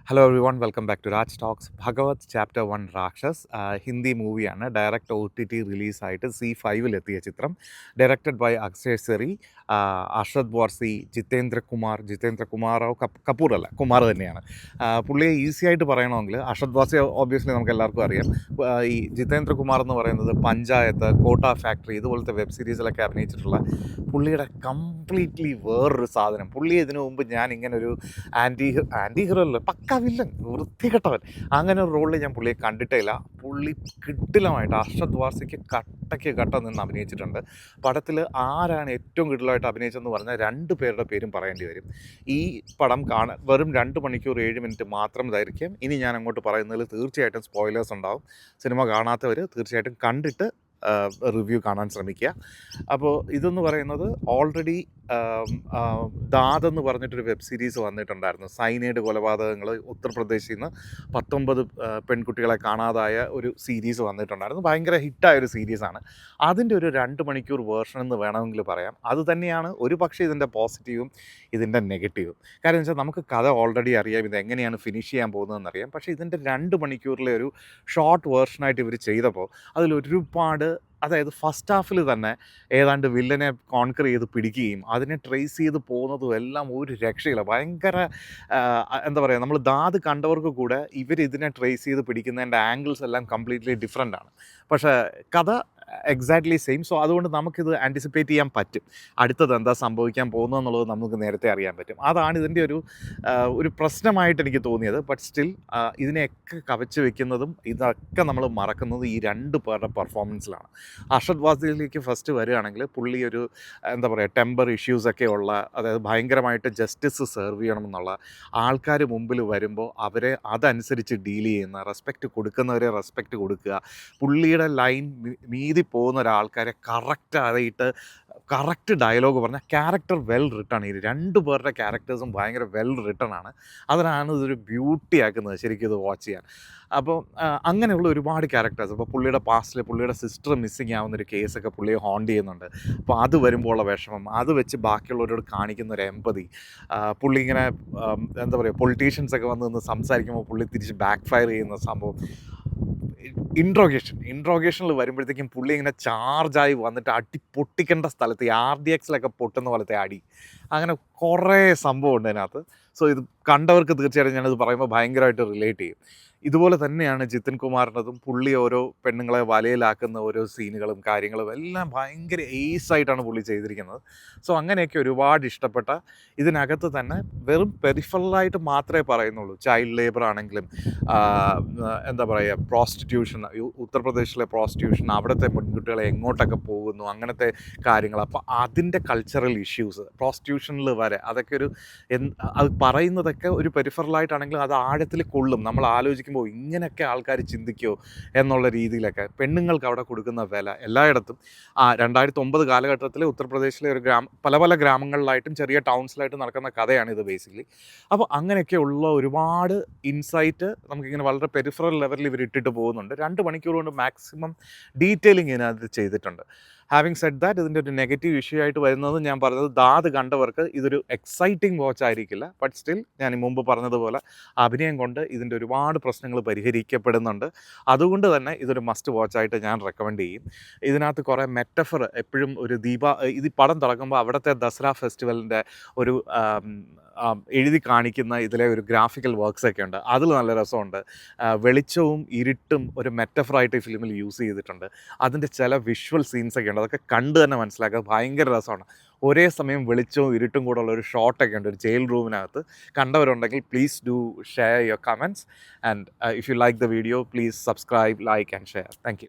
Hello everyone welcome back to Raj talks. Bhagwat chapter 1 Rakshas Hindi മൂവിയാണ്. Direct OTT റിലീസായിട്ട് C5-ലെത്തിയ ചിത്രം. ഡയറക്റ്റഡ് ബൈ അക്ഷയ് സെറി, അർഷദ് വാർസി, ജിതേന്ദ്ര കുമാറോ കപൂർ അല്ല, കുമാർ തന്നെയാണ്. പുള്ളിയെ ഈസി ആയിട്ട് പറയണമെങ്കിൽ അർഷദ് വാർസി ഓബ്വിയസ്ലി നമുക്ക് എല്ലാവർക്കും അറിയാം. ഈ ജിതേന്ദ്ര കുമാർ എന്ന് പറയുന്നത് പഞ്ചായത്ത്, കോട്ട ഫാക്ടറി ഇതുപോലത്തെ വെബ് സീരീസിലൊക്കെ അഭിനയിച്ചിട്ടുള്ള പുള്ളിയുടെ കംപ്ലീറ്റ്ലി വേറൊരു സാധനം. പുള്ളി ഇതിനു മുമ്പ് ഞാൻ ഇങ്ങനൊരു ആൻറ്റി ഹീറോ അല്ല, പക്ക വില്ലൻ, വൃത്തികെട്ടവൻ, അങ്ങനെ ഒരു റോളിൽ ഞാൻ പുള്ളിയെ കണ്ടിട്ടേ ഇല്ല. പുള്ളി കിടിലമായിട്ട് അർഷദ് വാർസിക്ക് കട്ടയ്ക്ക് കട്ട നിന്ന് അഭിനയിച്ചിട്ടുണ്ട്. പടത്തിൽ ആരാണ് ഏറ്റവും കിടിലമായിട്ട് അഭിനയിച്ചതെന്ന് പറഞ്ഞാൽ 2 പേരുടെ പേരും പറയേണ്ടി വരും. ഈ പടം വെറും 2 മണിക്കൂർ 7 മിനിറ്റ് മാത്രം ദൈർഘ്യം. ഇനി ഞാൻ അങ്ങോട്ട് പറയുന്നതിൽ തീർച്ചയായിട്ടും സ്പോയിലേഴ്സ് ഉണ്ടാവും. സിനിമ കാണാത്തവർ തീർച്ചയായിട്ടും കണ്ടിട്ട് റിവ്യൂ കാണാൻ ശ്രമിക്കുക. അപ്പോൾ ഇതെന്ന് പറയുന്നത് ഓൾറെഡി ദാദെന്ന് പറഞ്ഞിട്ടൊരു വെബ് സീരീസ് വന്നിട്ടുണ്ടായിരുന്നു. സൈനൈഡ് കൊലപാതകങ്ങൾ ഉത്തർപ്രദേശിൽ നിന്ന് 19 പെൺകുട്ടികളെ കാണാതായ ഒരു സീരീസ് വന്നിട്ടുണ്ടായിരുന്നു. ഭയങ്കര ഹിറ്റായൊരു സീരീസാണ്. അതിൻ്റെ ഒരു 2 മണിക്കൂർ വേർഷൻ എന്ന് വേണമെങ്കിൽ പറയാം. അത് തന്നെയാണ് ഒരു പക്ഷേ ഇതിൻ്റെ പോസിറ്റീവും ഇതിൻ്റെ നെഗറ്റീവും. കാര്യം വെച്ചാൽ നമുക്ക് കഥ ഓൾറെഡി അറിയാം, ഇതെങ്ങനെയാണ് ഫിനിഷ് ചെയ്യാൻ പോകുന്നതെന്നറിയാം. പക്ഷേ ഇതിൻ്റെ 2 മണിക്കൂറിലെ ഒരു ഷോർട്ട് വേർഷനായിട്ട് ഇവർ ചെയ്തപ്പോൾ അതിലൊരുപാട്, അതായത് ഫസ്റ്റ് ഹാഫിൽ തന്നെ ഏതാണ്ട് വില്ലനെ കോൺക്വർ ചെയ്ത് പിടിക്കുകയും അതിനെ ട്രേസ് ചെയ്ത് പോകുന്നതും എല്ലാം ഒരു രക്ഷയില്ല. ഭയങ്കര എന്താ പറയുക, നമ്മൾ ദാദ് കണ്ടവർക്ക് കൂടെ ഇതിനെ ട്രേസ് ചെയ്ത് പിടിക്കുന്നതിൻ്റെ ആംഗിൾസ് എല്ലാം കംപ്ലീറ്റ്ലി ഡിഫറെൻ്റ് ആണ്. പക്ഷേ കഥ എക്സാക്ട്ലി സെയിം. സോ അതുകൊണ്ട് നമുക്കിത് ആൻറ്റിസിപ്പേറ്റ് ചെയ്യാൻ പറ്റും. അടുത്തത് എന്താ സംഭവിക്കാൻ പോകുന്നതെന്നുള്ളത് നമുക്ക് നേരത്തെ അറിയാൻ പറ്റും. അതാണ് ഇതിൻ്റെ ഒരു പ്രശ്നമായിട്ട് എനിക്ക് തോന്നിയത്. ബട്ട് സ്റ്റിൽ ഇതിനെയൊക്കെ കവച്ച് വെക്കുന്നതും ഇതൊക്കെ നമ്മൾ മറക്കുന്നത് ഈ 2 പേരുടെ പെർഫോമൻസിലാണ്. അർഷദ് വാർസിയിലേക്ക് ഫസ്റ്റ് വരികയാണെങ്കിൽ പുള്ളി ഒരു എന്താ പറയുക, ടെമ്പർ ഇഷ്യൂസൊക്കെ ഉള്ള, അതായത് ഭയങ്കരമായിട്ട് ജസ്റ്റിസ് സെർവ് ചെയ്യണമെന്നുള്ള, ആൾക്കാർ മുമ്പിൽ വരുമ്പോൾ അവരെ അതനുസരിച്ച് ഡീൽ ചെയ്യുന്ന, റെസ്പെക്റ്റ് കൊടുക്കുന്നവരെ റെസ്പെക്റ്റ് കൊടുക്കുക. പുള്ളിയുടെ ലൈൻ മീതി പോകുന്ന ഒരാൾക്കാരെ കറക്റ്റായിട്ട് കറക്റ്റ് ഡയലോഗ് പറഞ്ഞാൽ ക്യാരക്ടർ വെൽ റിട്ടൺ. ഈ 2 പേരുടെ ക്യാരക്ടേഴ്സും ഭയങ്കര വെൽ റിട്ടൺ ആണ്. അതിനാണ് ഇതൊരു ബ്യൂട്ടി ആക്കുന്നത് ശരിക്കും ഇത് വാച്ച് ചെയ്യാൻ. അപ്പോൾ അങ്ങനെയുള്ള ഒരുപാട് ക്യാരക്ടേഴ്സ്. അപ്പോൾ പുള്ളിയുടെ പാസ്റ്റിൽ പുള്ളിയുടെ സിസ്റ്റർ മിസ്സിങ് ആവുന്നൊരു കേസൊക്കെ പുള്ളിയെ ഹോണ്ട് ചെയ്യുന്നുണ്ട്. അപ്പോൾ അത് വരുമ്പോൾ ഉള്ള വിഷമം, അത് വെച്ച് ബാക്കിയുള്ളവരോട് കാണിക്കുന്ന ഒരു എമ്പതി, പുള്ളി ഇങ്ങനെ എന്താ പറയുക, പൊളിറ്റീഷ്യൻസൊക്കെ വന്ന് സംസാരിക്കുമ്പോൾ പുള്ളി തിരിച്ച് ബാക്ക് ഫയർ ചെയ്യുന്ന സംഭവം. ഇൻട്രോഗേഷനിൽ വരുമ്പോഴത്തേക്കും പുള്ളി ഇങ്ങനെ ചാർജായി വന്നിട്ട് അടി പൊട്ടിക്കേണ്ട സ്ഥലത്ത് ഈ RDXലൊക്കെ പൊട്ടുന്ന പോലത്തെ അടി, അങ്ങനെ കുറേ സംഭവമുണ്ട് അതിനകത്ത്. സോ ഇത് കണ്ടവർക്ക് തീർച്ചയായിട്ടും ഞാനിത് പറയുമ്പോൾ ഭയങ്കരമായിട്ട് റിലേറ്റ് ചെയ്യും. ഇതുപോലെ തന്നെയാണ് ജിതിൻ കുമാറിനതും. പുള്ളി ഓരോ പെണ്ണുങ്ങളെ വലയിലാക്കുന്ന ഓരോ സീനുകളും കാര്യങ്ങളും എല്ലാം ഭയങ്കര ഏസായിട്ടാണ് പുള്ളി ചെയ്തിരിക്കുന്നത്. സോ അങ്ങനെയൊക്കെ ഒരുപാട് ഇഷ്ടപ്പെട്ട, ഇതിനകത്ത് തന്നെ വെറും പെരിഫറലായിട്ട് മാത്രമേ പറയുന്നുള്ളൂ. ചൈൽഡ് ലേബർ ആണെങ്കിലും എന്താ പറയുക, പ്രോസ്റ്റിറ്റ്യൂഷൻ, ഉത്തർപ്രദേശിലെ പ്രോസ്റ്റിറ്റ്യൂഷൻ, അവിടുത്തെ പെൺകുട്ടികളെ എങ്ങോട്ടൊക്കെ പോകുന്നു, അങ്ങനത്തെ കാര്യങ്ങൾ. അപ്പോൾ അതിൻ്റെ കൾച്ചറൽ ഇഷ്യൂസ് പ്രോസ്റ്റിറ്റ്യൂഷനിൽ വരെ, അതൊക്കെ അത് പറയുന്നതൊക്കെ ഒരു പെരിഫറലായിട്ടാണെങ്കിലും അത് ആഴത്തിൽ കൊള്ളും. നമ്മൾ ആലോചിക്കുമ്പോൾ ഇങ്ങനെയൊക്കെ ആൾക്കാർ ചിന്തിക്കുമോ എന്നുള്ള രീതിയിലൊക്കെ പെണ്ണുങ്ങൾക്ക് അവിടെ കൊടുക്കുന്ന വില എല്ലായിടത്തും. 2009 കാലഘട്ടത്തിൽ ഉത്തർപ്രദേശിലെ ഒരു പല പല ഗ്രാമങ്ങളിലായിട്ടും ചെറിയ ടൗൺസിലായിട്ടും നടക്കുന്ന കഥയാണ് ഇത് ബേസിക്കലി. അപ്പോൾ അങ്ങനെയൊക്കെയുള്ള ഒരുപാട് ഇൻസൈറ്റ് നമുക്കിങ്ങനെ വളരെ പെരിഫറൽ ലെവലിൽ ഇവർ ഇട്ടിട്ട് പോകുന്നുണ്ട്. 2 മണിക്കൂർ കൊണ്ട് മാക്സിമം ഡീറ്റെയിലിംഗ് ഇതിനകത്ത് ചെയ്തിട്ടുണ്ട്. ഹാവിങ് സെഡ് ദാറ്റ്, ഇതിൻ്റെ ഒരു നെഗറ്റീവ് ഇഷ്യൂ ആയിട്ട് വരുന്നത് ഞാൻ പറഞ്ഞത്, ദാദ് കണ്ടവർക്ക് ഇതൊരു എക്സൈറ്റിംഗ് വാച്ച് ആയിരിക്കില്ല. ബട്ട് സ്റ്റിൽ ഞാൻ മുമ്പ് പറഞ്ഞതുപോലെ അഭിനയം കൊണ്ട് ഇതിൻ്റെ ഒരുപാട് പ്രശ്നങ്ങൾ പരിഹരിക്കപ്പെടുന്നുണ്ട്. അതുകൊണ്ട് തന്നെ ഇതൊരു മസ്റ്റ് വാച്ചായിട്ട് ഞാൻ റെക്കമെൻഡ് ചെയ്യും. ഇതിനകത്ത് കുറേ മെറ്റഫർ എപ്പോഴും ഇത് പടം തുടങ്ങുമ്പോൾ അവിടുത്തെ ദസറ ഫെസ്റ്റിവലിൻ്റെ ഒരു എഴുതി കാണിക്കുന്ന ഇതിലെ ഒരു ഗ്രാഫിക്കൽ വർക്ക്സൊക്കെ ഉണ്ട്. അതിൽ നല്ല രസമുണ്ട്. വെളിച്ചവും ഇരുട്ടും ഒരു മെറ്റഫറായിട്ട് ഈ ഫിലിമിൽ യൂസ് ചെയ്തിട്ടുണ്ട്. അതിൻ്റെ ചില വിഷ്വൽ സീൻസൊക്കെ ഉണ്ട്. അതൊക്കെ കണ്ട് തന്നെ മനസ്സിലാക്കുക, ഭയങ്കര രസമാണ്. ഒരേ സമയം വെളിച്ചവും ഇരുട്ടും കൂടെ ഉള്ള ഒരു ഷോട്ടൊക്കെ ഉണ്ട് ഒരു ജയിൽ റൂമിനകത്ത്. കണ്ടവരുണ്ടെങ്കിൽ please do share your comments and if you like the video please subscribe, like and share. Thank U.